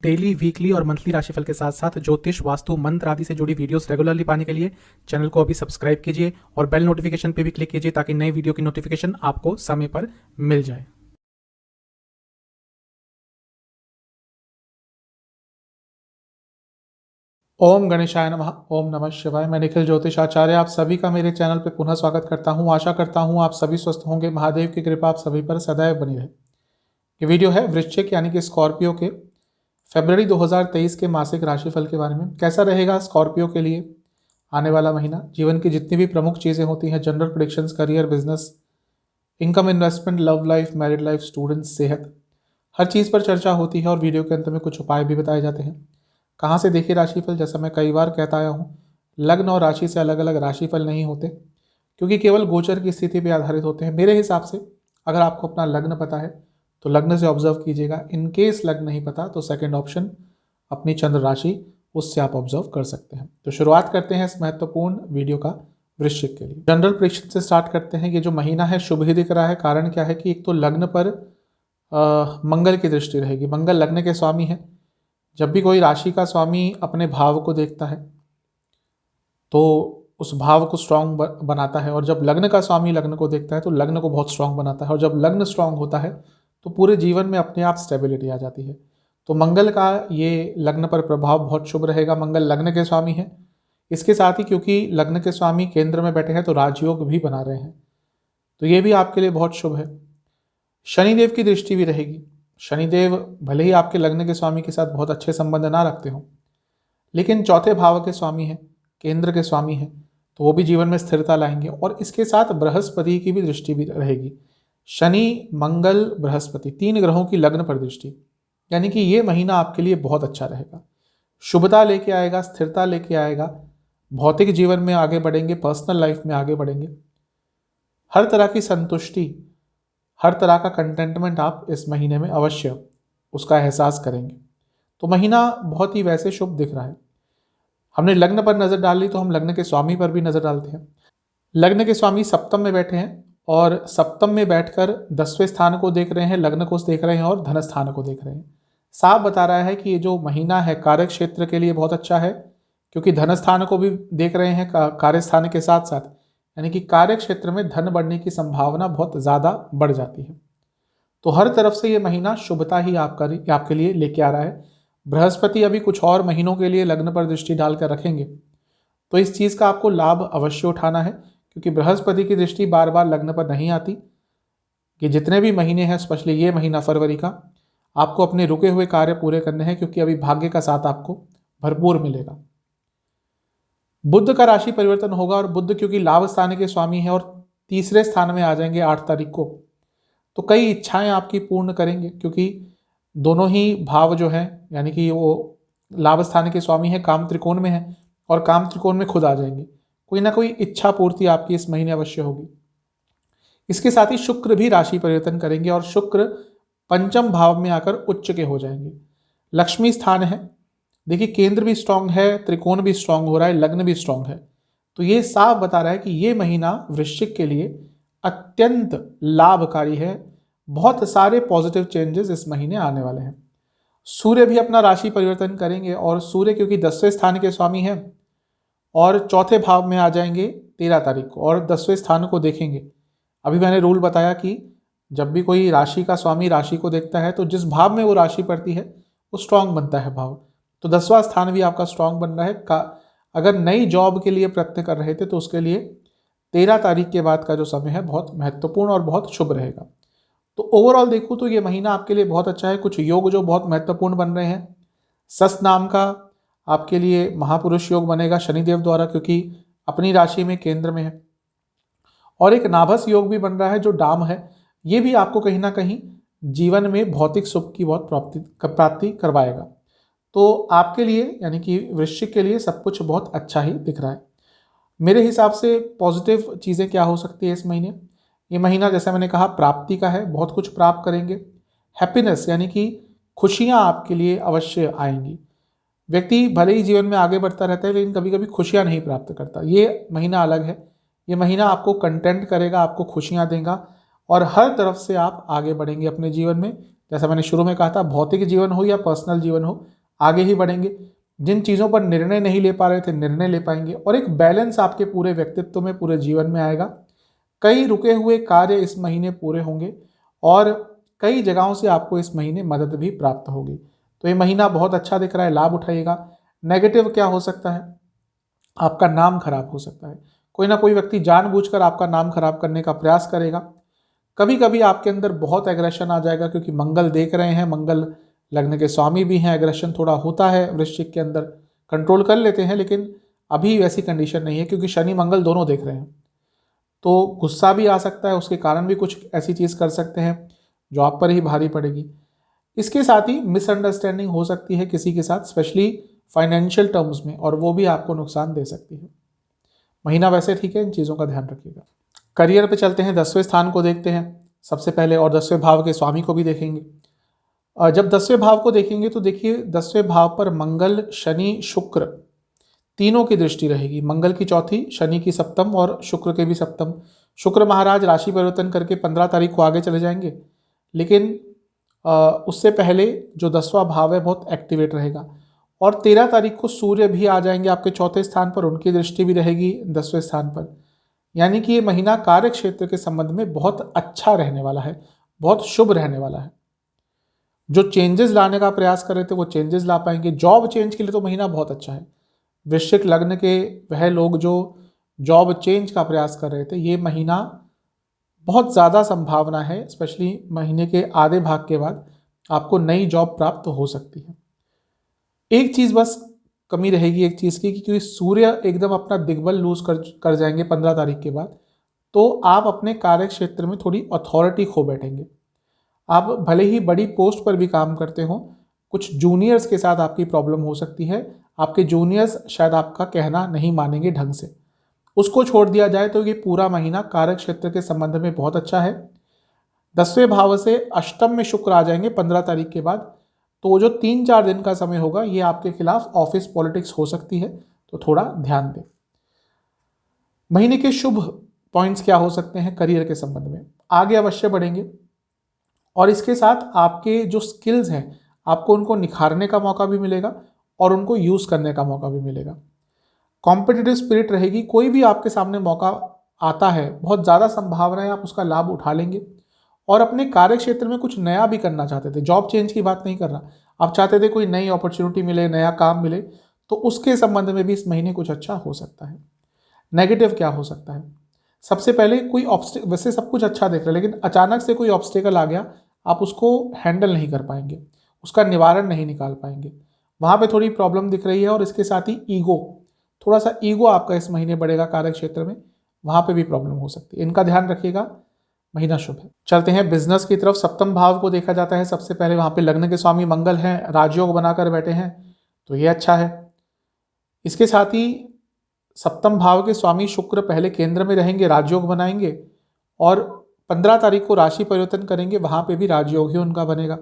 Daily, weekly और monthly राशिफल के साथ साथ ज्योतिष, वास्तु, मंत्र आदि से जुड़ी वीडियोस रेगुलरली पाने के लिए चैनल को अभी सब्सक्राइब कीजिए और बेल नोटिफिकेशन पे भी क्लिक कीजिए ताकि नई वीडियो की नोटिफिकेशन आपको समय पर मिल जाए। ओम गणेशाय नमः। ओम नमः शिवाय। मैं निखिल ज्योतिष आचार्य आप सभी का मेरे चैनल पे पुनः स्वागत करता हूँ। आशा करता हूँ आप सभी स्वस्थ होंगे। महादेव की कृपा आप सभी पर सदैव बनी रहे। ये वीडियो है वृश्चिक यानी कि स्कॉर्पियो के फरवरी 2023 के मासिक राशिफल के बारे में। कैसा रहेगा स्कॉर्पियो के लिए आने वाला महीना। जीवन की जितनी भी प्रमुख चीज़ें होती हैं, general predictions, career, business, income, investment, love life, married life, students, सेहत, हर चीज़ पर चर्चा होती है और वीडियो के अंत में कुछ उपाय भी बताए जाते हैं। कहाँ से देखिए राशिफल। जैसा मैं कई बार कहता आया हूँ, लग्न और राशि से अलग अलग राशिफल नहीं होते, क्योंकि केवल गोचर की स्थिति पर आधारित होते हैं। मेरे हिसाब से अगर आपको अपना लग्न पता है तो लग्न से ऑब्जर्व कीजिएगा। इन केस लग्न नहीं पता तो सेकंड ऑप्शन अपनी चंद्र राशि, उससे आप ऑब्जर्व कर सकते हैं। तो शुरुआत करते हैं इस महत्वपूर्ण वीडियो का वृश्चिक के लिए। जनरल प्रेडिक्शन से स्टार्ट करते हैं। ये जो महीना है शुभ ही दिख रहा है। कारण क्या है कि एक तो लग्न पर मंगल की दृष्टि रहेगी। मंगल लग्न के स्वामी है। जब भी कोई राशि का स्वामी अपने भाव को देखता है तो उस भाव को स्ट्रांग बनाता है, और जब लग्न का स्वामी लग्न को देखता है तो लग्न को बहुत स्ट्रांग बनाता है, और जब लग्न स्ट्रांग होता है तो पूरे जीवन में अपने आप स्टेबिलिटी आ जाती है। तो मंगल का ये लग्न पर प्रभाव बहुत शुभ रहेगा। मंगल लग्न के स्वामी है। इसके साथ ही क्योंकि लग्न के स्वामी केंद्र में बैठे हैं तो राजयोग भी बना रहे हैं, तो ये भी आपके लिए बहुत शुभ है। शनिदेव की दृष्टि भी रहेगी। शनिदेव भले ही आपके लग्न के स्वामी के साथ बहुत अच्छे संबंध ना रखते हो, लेकिन चौथे भाव के स्वामी हैं, केंद्र के स्वामी हैं, तो वो भी जीवन में स्थिरता लाएंगे। और इसके साथ बृहस्पति की भी दृष्टि भी रहेगी। शनि, मंगल, बृहस्पति, तीन ग्रहों की लग्न पर दृष्टि, यानी कि ये महीना आपके लिए बहुत अच्छा रहेगा। शुभता लेके आएगा, स्थिरता लेके आएगा। भौतिक जीवन में आगे बढ़ेंगे, पर्सनल लाइफ में आगे बढ़ेंगे। हर तरह की संतुष्टि, हर तरह का कंटेंटमेंट आप इस महीने में अवश्य उसका एहसास करेंगे। तो महीना बहुत ही वैसे शुभ दिख रहा है। हमने लग्न पर नजर डाली तो हम लग्न के स्वामी पर भी नजर डालते हैं। लग्न के स्वामी सप्तम में बैठे हैं और सप्तम में बैठकर 10वें स्थान को देख रहे हैं, लग्न को देख रहे हैं और धन स्थान को देख रहे हैं। साफ बता रहा है कि ये जो महीना है कार्य क्षेत्र के लिए बहुत अच्छा है, क्योंकि धन स्थान को भी देख रहे हैं कार्य स्थान के साथ साथ, यानी कि कार्य क्षेत्र में धन बढ़ने की संभावना बहुत ज़्यादा बढ़ जाती है। तो हर तरफ से ये महीना शुभता ही आपके लिए लेके आ रहा है। बृहस्पति अभी कुछ और महीनों के लिए लग्न पर दृष्टि डालकर रखेंगे, तो इस चीज़ का आपको लाभ अवश्य उठाना है, क्योंकि बृहस्पति की दृष्टि बार बार लग्न पर नहीं आती। कि जितने भी महीने हैं, स्पेशली ये महीना फरवरी का, आपको अपने रुके हुए कार्य पूरे करने हैं, क्योंकि अभी भाग्य का साथ आपको भरपूर मिलेगा। बुध का राशि परिवर्तन होगा, और बुध क्योंकि लाभ स्थान के स्वामी है और तीसरे स्थान में आ जाएंगे 8 तारीख को, तो कई इच्छाएं आपकी पूर्ण करेंगे, क्योंकि दोनों ही भाव जो है, यानी कि वो लाभ स्थान के स्वामी है, काम त्रिकोण में है, और काम त्रिकोण में खुद आ जाएंगे। कोई ना कोई इच्छा पूर्ति आपकी इस महीने अवश्य होगी। इसके साथ ही शुक्र भी राशि परिवर्तन करेंगे, और शुक्र पंचम भाव में आकर उच्च के हो जाएंगे। लक्ष्मी स्थान है, देखिए केंद्र भी स्ट्रांग है, त्रिकोण भी स्ट्रांग हो रहा है, लग्न भी स्ट्रांग है। तो ये साफ बता रहा है कि ये महीना वृश्चिक के लिए अत्यंत लाभकारी है। बहुत सारे पॉजिटिव चेंजेस इस महीने आने वाले हैं। सूर्य भी अपना राशि परिवर्तन करेंगे, और सूर्य क्योंकि 10वें स्थान के स्वामी हैं और चौथे भाव में आ जाएंगे 13 तारीख को, और 10वें स्थान को देखेंगे। अभी मैंने रूल बताया कि जब भी कोई राशि का स्वामी राशि को देखता है तो जिस भाव में वो राशि पड़ती है वो स्ट्रांग बनता है भाव। तो 10वां स्थान भी आपका स्ट्रांग बन रहा है। अगर नई जॉब के लिए प्रयत्न कर रहे थे तो उसके लिए 13 तारीख के बाद का जो समय है बहुत महत्वपूर्ण और बहुत शुभ रहेगा। तो ओवरऑल देखूँ तो ये महीना आपके लिए बहुत अच्छा है। कुछ योग जो बहुत महत्वपूर्ण बन रहे हैं। सस नाम का आपके लिए महापुरुष योग बनेगा शनिदेव द्वारा, क्योंकि अपनी राशि में केंद्र में है। और एक नाभस योग भी बन रहा है जो डाम है। ये भी आपको कहीं ना कहीं जीवन में भौतिक सुख की बहुत प्राप्ति करवाएगा। तो आपके लिए, यानी कि वृश्चिक के लिए, सब कुछ बहुत अच्छा ही दिख रहा है। मेरे हिसाब से पॉजिटिव चीज़ें क्या हो सकती है इस महीने। ये महीना जैसा मैंने कहा प्राप्ति का है, बहुत कुछ प्राप्त करेंगे। हैप्पीनेस यानी कि खुशियाँ आपके लिए अवश्य आएंगी। व्यक्ति भले ही जीवन में आगे बढ़ता रहता है, लेकिन कभी कभी खुशियाँ नहीं प्राप्त करता। ये महीना अलग है। ये महीना आपको कंटेंट करेगा, आपको खुशियाँ देगा, और हर तरफ से आप आगे बढ़ेंगे अपने जीवन में। जैसा मैंने शुरू में कहा था, भौतिक जीवन हो या पर्सनल जीवन हो, आगे ही बढ़ेंगे। जिन चीज़ों पर निर्णय नहीं ले पा रहे थे, निर्णय ले पाएंगे और एक बैलेंस आपके पूरे व्यक्तित्व में, पूरे जीवन में आएगा। कई रुके हुए कार्य इस महीने पूरे होंगे और कई जगहों से आपको इस महीने मदद भी प्राप्त होगी। तो ये महीना बहुत अच्छा दिख रहा है, लाभ उठाइएगा। नेगेटिव क्या हो सकता है? आपका नाम खराब हो सकता है। कोई ना कोई व्यक्ति जानबूझकर आपका नाम खराब करने का प्रयास करेगा। कभी कभी आपके अंदर बहुत एग्रेशन आ जाएगा, क्योंकि मंगल देख रहे हैं, मंगल लग्न के स्वामी भी हैं। एग्रेशन थोड़ा होता है वृश्चिक के अंदर, कंट्रोल कर लेते हैं, लेकिन अभी वैसी कंडीशन नहीं है क्योंकि शनि मंगल दोनों देख रहे हैं। तो गुस्सा भी आ सकता है, उसके कारण भी कुछ ऐसी चीज़ कर सकते हैं जो आप पर ही भारी पड़ेगी। इसके साथ ही मिसअंडरस्टैंडिंग हो सकती है किसी के साथ, स्पेशली फाइनेंशियल टर्म्स में, और वो भी आपको नुकसान दे सकती है। महीना वैसे ठीक है, इन चीज़ों का ध्यान रखिएगा। करियर पे चलते हैं, 10वें स्थान को देखते हैं सबसे पहले, और 10वें भाव के स्वामी को भी देखेंगे। और जब 10वें भाव को देखेंगे तो देखिए 10वें भाव पर मंगल, शनि, शुक्र तीनों की दृष्टि रहेगी। मंगल की चौथी, शनि की सप्तम और शुक्र के भी सप्तम। शुक्र महाराज राशि परिवर्तन करके 15 तारीख को आगे चले जाएंगे, लेकिन उससे पहले जो 10वां भाव है बहुत एक्टिवेट रहेगा। और 13 तारीख को सूर्य भी आ जाएंगे आपके चौथे स्थान पर, उनकी दृष्टि भी रहेगी 10वें स्थान पर। यानी कि ये महीना कार्य क्षेत्र के संबंध में बहुत अच्छा रहने वाला है, बहुत शुभ रहने वाला है। जो चेंजेस लाने का प्रयास कर रहे थे वो चेंजेस ला पाएंगे। जॉब चेंज के लिए तो महीना बहुत अच्छा है। वृश्चिक लग्न के वह लोग जो जॉब चेंज का प्रयास कर रहे थे, ये महीना बहुत ज़्यादा संभावना है, स्पेशली महीने के आधे भाग के बाद आपको नई जॉब प्राप्त हो सकती है। एक चीज़ बस कमी रहेगी एक चीज़ की, क्योंकि सूर्य एकदम अपना दिग्बल लूज कर जाएंगे 15 तारीख के बाद, तो आप अपने कार्य क्षेत्र में थोड़ी अथॉरिटी खो बैठेंगे। आप भले ही बड़ी पोस्ट पर भी काम करते हो, कुछ जूनियर्स के साथ आपकी प्रॉब्लम हो सकती है। आपके जूनियर्स शायद आपका कहना नहीं मानेंगे ढंग से। उसको छोड़ दिया जाए तो ये पूरा महीना कार्य क्षेत्र के संबंध में बहुत अच्छा है। 10वें भाव से अष्टम में शुक्र आ जाएंगे 15 तारीख के बाद, तो जो 3-4 दिन का समय होगा ये आपके खिलाफ ऑफिस पॉलिटिक्स हो सकती है, तो थोड़ा ध्यान दें। महीने के शुभ पॉइंट्स क्या हो सकते हैं करियर के संबंध में? आगे अवश्य बढ़ेंगे और इसके साथ आपके जो स्किल्स हैं आपको उनको निखारने का मौका भी मिलेगा और उनको यूज़ करने का मौका भी मिलेगा। कॉम्पिटिटिव स्पिरिट रहेगी। कोई भी आपके सामने मौका आता है, बहुत ज़्यादा संभावना है आप उसका लाभ उठा लेंगे और अपने कार्य क्षेत्र में कुछ नया भी करना चाहते थे। जॉब चेंज की बात नहीं कर रहा, आप चाहते थे कोई नई अपॉर्चुनिटी मिले, नया काम मिले, तो उसके संबंध में भी इस महीने कुछ अच्छा हो सकता है। नेगेटिव क्या हो सकता है? सबसे पहले कोई ऑब्स्टिकल, वैसे सब कुछ अच्छा देख रहा है लेकिन अचानक से कोई ऑब्स्टिकल आ गया, आप उसको हैंडल नहीं कर पाएंगे, उसका निवारण नहीं निकाल पाएंगे, वहाँ पे थोड़ी प्रॉब्लम दिख रही है। और इसके साथ ही ईगो, थोड़ा सा ईगो आपका इस महीने बढ़ेगा कार्य क्षेत्र में, वहाँ पे भी प्रॉब्लम हो सकती है। इनका ध्यान रखिएगा, महीना शुभ है। चलते हैं बिजनेस की तरफ। सप्तम भाव को देखा जाता है सबसे पहले, वहाँ पे लग्न के स्वामी मंगल हैं, राजयोग बनाकर बैठे हैं, तो ये अच्छा है। इसके साथ ही सप्तम भाव के स्वामी शुक्र पहले केंद्र में रहेंगे, राजयोग बनाएंगे और 15 तारीख को राशि परिवर्तन करेंगे, वहाँ पे भी राजयोग ही उनका बनेगा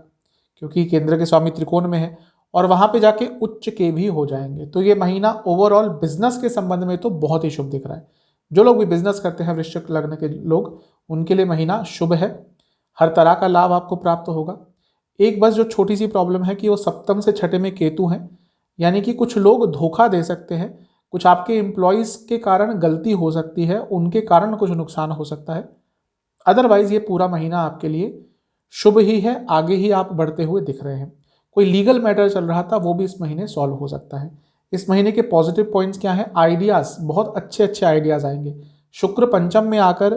क्योंकि केंद्र के स्वामी त्रिकोण में है और वहाँ पे जाके उच्च के भी हो जाएंगे। तो ये महीना ओवरऑल बिजनेस के संबंध में तो बहुत ही शुभ दिख रहा है। जो लोग भी बिजनेस करते हैं वृश्चिक लग्न के लोग, उनके लिए महीना शुभ है, हर तरह का लाभ आपको प्राप्त होगा। एक बस जो छोटी सी प्रॉब्लम है कि वो सप्तम से छठे में केतु हैं, यानी कि कुछ लोग धोखा दे सकते हैं, कुछ आपके एम्प्लॉयज़ के कारण गलती हो सकती है, उनके कारण कुछ नुकसान हो सकता है। अदरवाइज ये पूरा महीना आपके लिए शुभ ही है, आगे ही आप बढ़ते हुए दिख रहे हैं। कोई लीगल मैटर चल रहा था वो भी इस महीने सॉल्व हो सकता है। इस महीने के पॉजिटिव पॉइंट्स क्या हैं? आइडियाज़, बहुत अच्छे अच्छे आइडियाज़ आएंगे। शुक्र पंचम में आकर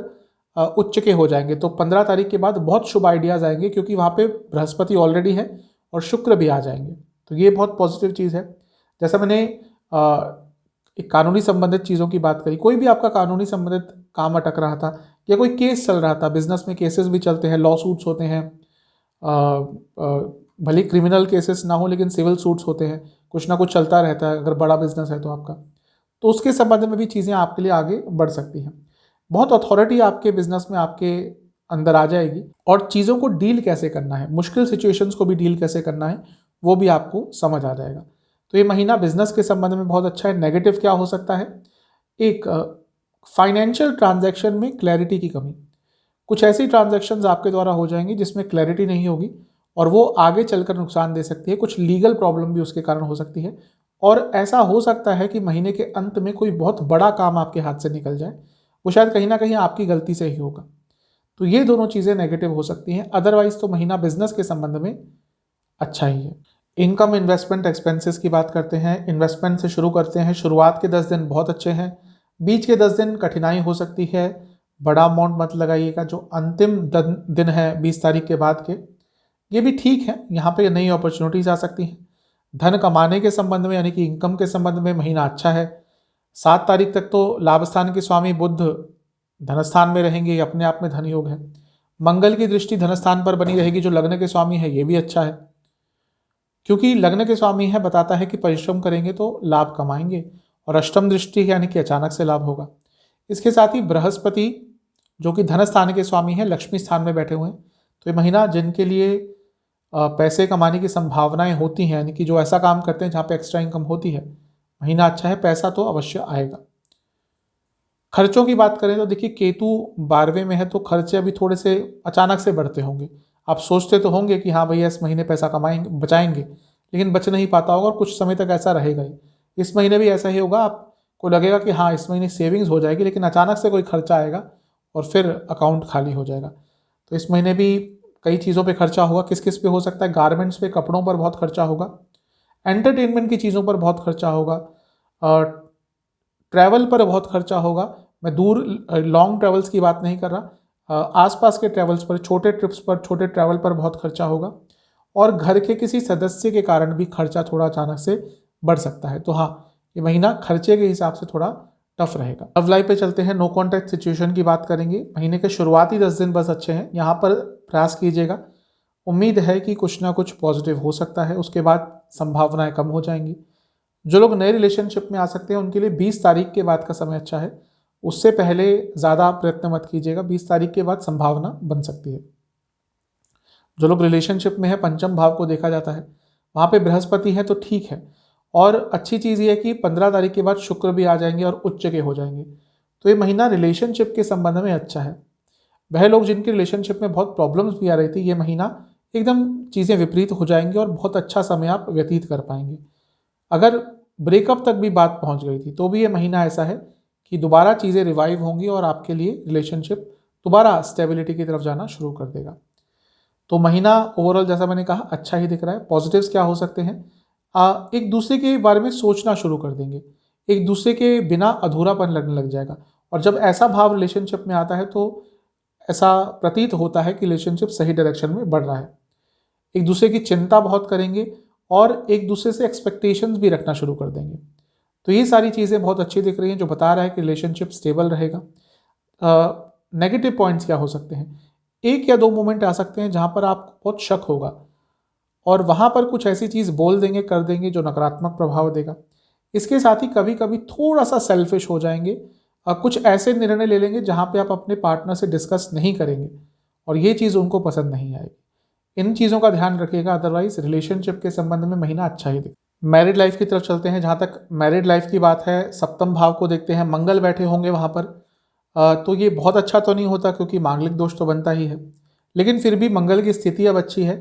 उच्च के हो जाएंगे, तो 15 तारीख के बाद बहुत शुभ आइडियाज़ आएंगे क्योंकि वहाँ पे बृहस्पति ऑलरेडी है और शुक्र भी आ जाएंगे, तो ये बहुत पॉजिटिव चीज़ है। जैसा मैंने एक कानूनी संबंधित चीज़ों की बात करी, कोई भी आपका कानूनी संबंधित काम अटक रहा था या कोई केस चल रहा था, बिजनेस में केसेस भी चलते हैं, लॉ सूट्स होते हैं, भले क्रिमिनल केसेस ना हो लेकिन सिविल सूट्स होते हैं, कुछ ना कुछ चलता रहता है अगर बड़ा बिजनेस है तो आपका, तो उसके संबंध में भी चीज़ें आपके लिए आगे बढ़ सकती हैं। बहुत अथॉरिटी आपके बिजनेस में आपके अंदर आ जाएगी और चीज़ों को डील कैसे करना है, मुश्किल सिचुएशंस को भी डील कैसे करना है, वो भी आपको समझ आ जाएगा। तो ये महीना बिजनेस के संबंध में बहुत अच्छा है। नेगेटिव क्या हो सकता है? एक फाइनेंशियल ट्रांजैक्शन में क्लैरिटी की कमी, कुछ ऐसी ट्रांजैक्शंस आपके द्वारा हो जाएंगी जिसमें क्लैरिटी नहीं होगी और वो आगे चलकर नुकसान दे सकती है। कुछ लीगल प्रॉब्लम भी उसके कारण हो सकती है और ऐसा हो सकता है कि महीने के अंत में कोई बहुत बड़ा काम आपके हाथ से निकल जाए, वो शायद कहीं ना कहीं आपकी गलती से ही होगा। तो ये दोनों चीज़ें नेगेटिव हो सकती हैं। अदरवाइज तो महीना बिजनेस के संबंध में अच्छा ही है। इनकम, इन्वेस्टमेंट, एक्सपेंसेस की बात करते हैं। इन्वेस्टमेंट से शुरू करते हैं। शुरुआत के 10 दिन बहुत अच्छे हैं, बीच के 10 दिन कठिनाई हो सकती है। बड़ा अमाउंट मत लगाइएगा। जो अंतिम दिन है 20 तारीख के बाद के, ये भी ठीक है। यहाँ पे नई अपॉर्चुनिटीज आ सकती हैं। धन कमाने के संबंध में यानी कि इनकम के संबंध में महीना अच्छा है। 7 तारीख तक तो लाभ स्थान के स्वामी बुध धनस्थान में रहेंगे, ये अपने आप में धन योग है। मंगल की दृष्टि धनस्थान पर बनी रहेगी, जो लग्न के स्वामी है, ये भी अच्छा है, क्योंकि लग्न के स्वामी है बताता है कि परिश्रम करेंगे तो लाभ कमाएंगे। और अष्टम दृष्टि यानी कि अचानक से लाभ होगा। इसके साथ ही बृहस्पति जो कि धन स्थान के स्वामी है, लक्ष्मी स्थान में बैठे हुए हैं। तो ये महीना जिनके लिए पैसे कमाने की संभावनाएं होती हैं, यानी कि जो ऐसा काम करते हैं जहाँ पे एक्स्ट्रा इनकम होती है, महीना अच्छा है, पैसा तो अवश्य आएगा। खर्चों की बात करें तो देखिए केतु 12वें में है, तो खर्चे अभी थोड़े से अचानक से बढ़ते होंगे। आप सोचते तो होंगे कि हाँ भैया इस महीने पैसा कमाएंगे, बचाएंगे, लेकिन बच नहीं पाता होगा और कुछ समय तक ऐसा रहेगा ही। इस महीने भी ऐसा ही होगा। आपको लगेगा कि हाँ इस महीने सेविंग्स हो जाएगी, लेकिन अचानक से कोई खर्चा आएगा और फिर अकाउंट खाली हो जाएगा। तो इस महीने भी कई चीज़ों पे खर्चा होगा। किस किस पे हो सकता है? गारमेंट्स पे, कपड़ों पर बहुत खर्चा होगा। एंटरटेनमेंट की चीज़ों पर बहुत खर्चा होगा। ट्रैवल पर बहुत खर्चा होगा। मैं दूर लॉन्ग ट्रैवल्स की बात नहीं कर रहा, आसपास के ट्रैवल्स पर, छोटे ट्रिप्स पर, छोटे ट्रैवल पर बहुत खर्चा होगा। और घर के किसी सदस्य के कारण भी खर्चा थोड़ा अचानक से बढ़ सकता है। तो हाँ, ये महीना खर्चे के हिसाब से थोड़ा टफ रहेगा। लव लाइफ पे चलते हैं। नो कॉन्टैक्ट सिचुएशन की बात करेंगे। महीने के शुरुआती 10 दिन बस अच्छे हैं, यहाँ पर प्रयास कीजिएगा। उम्मीद है कि कुछ ना कुछ पॉजिटिव हो सकता है, उसके बाद संभावनाएं कम हो जाएंगी। जो लोग नए रिलेशनशिप में आ सकते हैं उनके लिए 20 तारीख के बाद का समय अच्छा है। उससे पहले ज़्यादा प्रयत्न मत कीजिएगा, 20 तारीख के बाद संभावना बन सकती है। जो लोग रिलेशनशिप में है, पंचम भाव को देखा जाता है, वहाँ पे बृहस्पति है तो ठीक है। और अच्छी चीज़ ये है कि 15 तारीख के बाद शुक्र भी आ जाएंगे और उच्च के हो जाएंगे। तो ये महीना रिलेशनशिप के संबंध में अच्छा है। वह लोग जिनकी रिलेशनशिप में बहुत प्रॉब्लम्स भी आ रही थी, ये महीना एकदम चीज़ें विपरीत हो जाएंगी और बहुत अच्छा समय आप व्यतीत कर पाएंगे। अगर ब्रेकअप तक भी बात पहुंच गई थी तो भी ये महीना ऐसा है कि दोबारा चीज़ें रिवाइव होंगी और आपके लिए रिलेशनशिप दोबारा स्टेबिलिटी की तरफ जाना शुरू कर देगा। तो महीना ओवरऑल जैसा मैंने कहा अच्छा ही दिख रहा है। पॉजिटिव्स क्या हो सकते हैं? एक दूसरे के बारे में सोचना शुरू कर देंगे, एक दूसरे के बिना अधूरापन लगने लग जाएगा। और जब ऐसा भाव रिलेशनशिप में आता है तो ऐसा प्रतीत होता है कि रिलेशनशिप सही डायरेक्शन में बढ़ रहा है। एक दूसरे की चिंता बहुत करेंगे और एक दूसरे से एक्सपेक्टेशंस भी रखना शुरू कर देंगे। तो ये सारी चीज़ें बहुत अच्छी दिख रही हैं, जो बता रहा है कि रिलेशनशिप स्टेबल रहेगा। नेगेटिव पॉइंट्स क्या हो सकते हैं? 1 या 2 मोमेंट आ सकते हैं जहाँ पर आपको बहुत शक होगा और वहाँ पर कुछ ऐसी चीज़ बोल देंगे, कर देंगे जो नकारात्मक प्रभाव देगा। इसके साथ ही कभी कभी थोड़ा सा सेल्फिश हो जाएंगे, कुछ ऐसे निर्णय ले लेंगे जहाँ पे आप अपने पार्टनर से डिस्कस नहीं करेंगे और ये चीज़ उनको पसंद नहीं आएगी। इन चीज़ों का ध्यान रखिएगा। अदरवाइज रिलेशनशिप के संबंध में महीना अच्छा ही दिखता। मैरिड लाइफ की तरफ चलते हैं। जहाँ तक मैरिड लाइफ की बात है, सप्तम भाव को देखते हैं, मंगल बैठे होंगे वहाँ पर। तो ये बहुत अच्छा तो नहीं होता क्योंकि मांगलिक दोष तो बनता ही है, लेकिन फिर भी मंगल की स्थिति अब अच्छी है।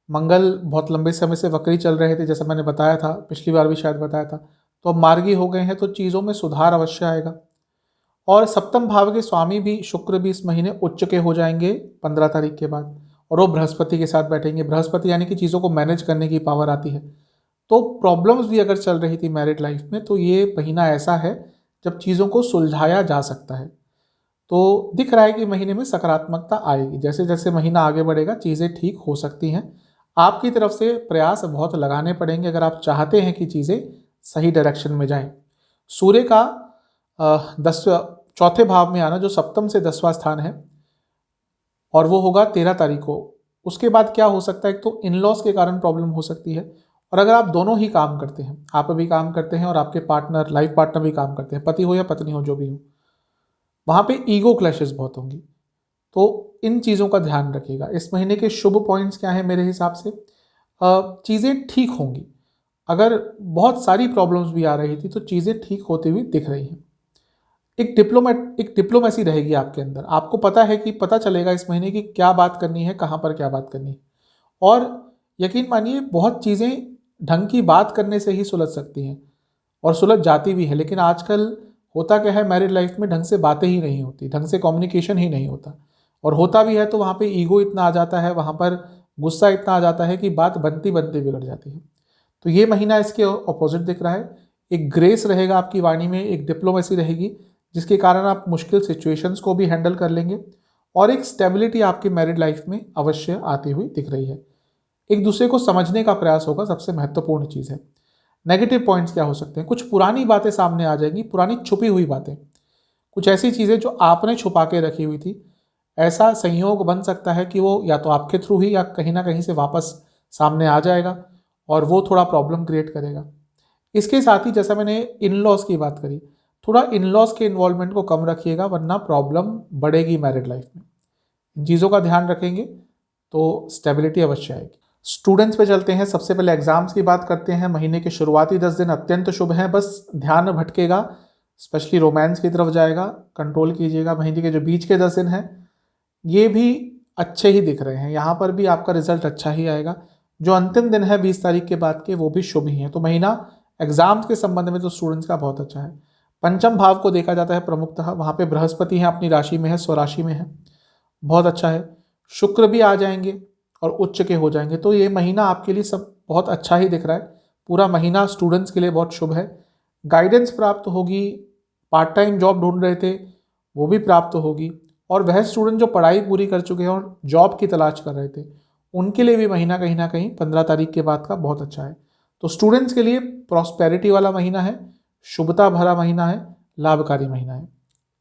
मंगल बहुत लंबे समय से वक्री चल रहे थे, जैसा मैंने बताया था, पिछली बार भी शायद बताया था। तो अब मार्गी हो गए हैं, तो चीज़ों में सुधार अवश्य आएगा। और सप्तम भाव के स्वामी भी शुक्र भी इस महीने उच्च के हो जाएंगे 15 तारीख के बाद, और वो बृहस्पति के साथ बैठेंगे। बृहस्पति यानी कि चीज़ों को मैनेज करने की पावर आती है। तो प्रॉब्लम्स भी अगर चल रही थी मैरिड लाइफ में, तो ये महीना ऐसा है जब चीज़ों को सुलझाया जा सकता है। तो दिख रहा है कि महीने में सकारात्मकता आएगी। जैसे जैसे महीना आगे बढ़ेगा चीज़ें ठीक हो सकती हैं। आपकी तरफ से प्रयास बहुत लगाने पड़ेंगे अगर आप चाहते हैं कि चीज़ें सही डायरेक्शन में जाएं। सूर्य का 10वें चौथे भाव में आना, जो सप्तम से 10वां स्थान है, और वो होगा 13 तारीख को। उसके बाद क्या हो सकता है? एक तो इन लॉस के कारण प्रॉब्लम हो सकती है। और अगर आप दोनों ही काम करते हैं, आप भी काम करते हैं और आपके पार्टनर, लाइफ पार्टनर भी काम करते हैं, पति हो या पत्नी हो, जो भी हो, वहाँ पे ईगो क्लैशेस बहुत होंगी। तो इन चीज़ों का ध्यान रखिएगा। इस महीने के शुभ पॉइंट्स क्या हैं मेरे हिसाब से? चीज़ें ठीक होंगी। अगर बहुत सारी प्रॉब्लम्स भी आ रही थी तो चीज़ें ठीक होती हुई दिख रही हैं। एक डिप्लोमेसी रहेगी आपके अंदर। आपको पता है कि पता चलेगा इस महीने की क्या बात करनी है, कहाँ पर क्या बात करनी है। और यकीन मानिए बहुत चीज़ें ढंग की बात करने से ही सुलझ सकती हैं और सुलझ जाती भी है। लेकिन आजकल होता क्या है, मैरिड लाइफ में ढंग से बातें ही नहीं होती, ढंग से कम्युनिकेशन ही नहीं होता, और होता भी है तो वहाँ पे ईगो इतना आ जाता है, वहाँ पर गुस्सा इतना आ जाता है कि बात बनती बनती बिगड़ जाती है। तो ये महीना इसके ऑपोजिट दिख रहा है। एक ग्रेस रहेगा आपकी वाणी में, एक डिप्लोमेसी रहेगी, जिसके कारण आप मुश्किल सिचुएशंस को भी हैंडल कर लेंगे, और एक स्टेबिलिटी आपकी मैरिड लाइफ में अवश्य आती हुई दिख रही है। एक दूसरे को समझने का प्रयास होगा, सबसे महत्वपूर्ण चीज़ है। नेगेटिव पॉइंट्स क्या हो सकते हैं? कुछ पुरानी बातें सामने आ जाएंगी, पुरानी छुपी हुई बातें, कुछ ऐसी चीज़ें जो आपने छुपा के रखी हुई थी। ऐसा संयोग बन सकता है कि वो या तो आपके थ्रू ही या कहीं ना कहीं से वापस सामने आ जाएगा, और वो थोड़ा प्रॉब्लम क्रिएट करेगा। इसके साथ ही जैसा मैंने इन लॉज की बात करी, थोड़ा इन लॉज के इन्वॉल्वमेंट को कम रखिएगा, वरना प्रॉब्लम बढ़ेगी मैरिड लाइफ में। इन चीज़ों का ध्यान रखेंगे तो स्टेबिलिटी अवश्य आएगी। स्टूडेंट्स पे चलते हैं। सबसे पहले एग्जाम्स की बात करते हैं। महीने के शुरुआती 10 दिन अत्यंत शुभ हैं, बस ध्यान भटकेगा, स्पेशली रोमांस की तरफ जाएगा, कंट्रोल कीजिएगा। महीने के जो बीच के 10 दिन हैं ये भी अच्छे ही दिख रहे हैं, यहाँ पर भी आपका रिजल्ट अच्छा ही आएगा। जो अंतिम दिन है 20 तारीख के बाद के, वो भी शुभ ही हैं। तो महीना एग्जाम्स के संबंध में तो स्टूडेंट्स का बहुत अच्छा है। पंचम भाव को देखा जाता है प्रमुखतः, वहाँ पे बृहस्पति है, अपनी राशि में है, स्वराशि में है, बहुत अच्छा है। शुक्र भी आ जाएंगे और उच्च के हो जाएंगे। तो ये महीना आपके लिए सब बहुत अच्छा ही दिख रहा है। पूरा महीना स्टूडेंट्स के लिए बहुत शुभ है। गाइडेंस प्राप्त होगी, पार्ट टाइम जॉब ढूंढ रहे थे वो भी प्राप्त होगी, और वह स्टूडेंट जो पढ़ाई पूरी कर चुके हैं और जॉब की तलाश कर रहे थे उनके लिए भी महीना कहीं ना कहीं 15 तारीख के बाद का बहुत अच्छा है। तो स्टूडेंट्स के लिए प्रॉस्पेरिटी वाला महीना है, शुभता भरा महीना है, लाभकारी महीना है,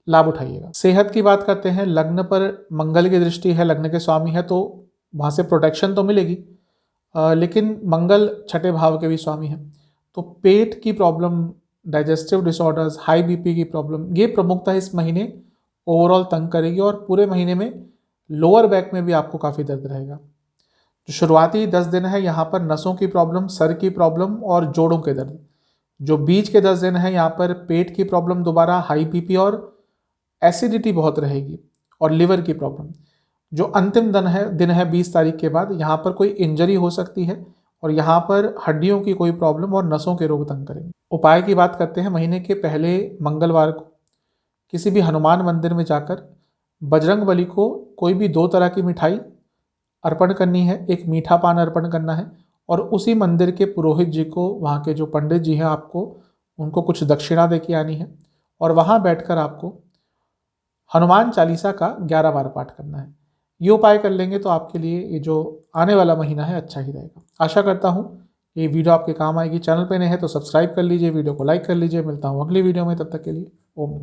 लाभ उठाइएगा। सेहत की बात करते हैं। लग्न पर मंगल की दृष्टि है, लग्न के स्वामी है, तो वहाँ से प्रोटेक्शन तो मिलेगी, लेकिन मंगल छठे भाव के भी स्वामी हैं, तो पेट की problem, digestive disorders, high BP की प्रॉब्लम, ये प्रमुखता इस महीने ओवरऑल तंग करेगी, और पूरे महीने में लोअर बैक में भी आपको काफ़ी दर्द रहेगा। जो शुरुआती 10 दिन है यहाँ पर नसों की प्रॉब्लम, सर की प्रॉब्लम और जोड़ों के दर्द। जो बीच के 10 दिन है यहाँ पर पेट की प्रॉब्लम दोबारा, हाई बीपी और एसिडिटी बहुत रहेगी, और लिवर की प्रॉब्लम। जो अंतिम दिन है 20 तारीख के बाद, यहाँ पर कोई इंजरी हो सकती है, और यहाँ पर हड्डियों की कोई प्रॉब्लम और नसों के रोग तंग करेंगे। उपाय की बात करते हैं। महीने के पहले मंगलवार को किसी भी हनुमान मंदिर में जाकर बजरंग बली को कोई भी 2 तरह की मिठाई अर्पण करनी है, एक मीठा पान अर्पण करना है, और उसी मंदिर के पुरोहित जी को, वहाँ के जो पंडित जी हैं, आपको उनको कुछ दक्षिणा दे के आनी है, और वहाँ बैठकर आपको हनुमान चालीसा का 11 बार पाठ करना है। ये उपाय कर लेंगे तो आपके लिए ये जो आने वाला महीना है अच्छा ही रहेगा। आशा करता हूँ ये वीडियो आपके काम आएगी। चैनल पे नए हैं तो सब्सक्राइब कर लीजिए, वीडियो को लाइक कर लीजिए। मिलता हूँ अगली वीडियो में, तब तक के लिए ओम।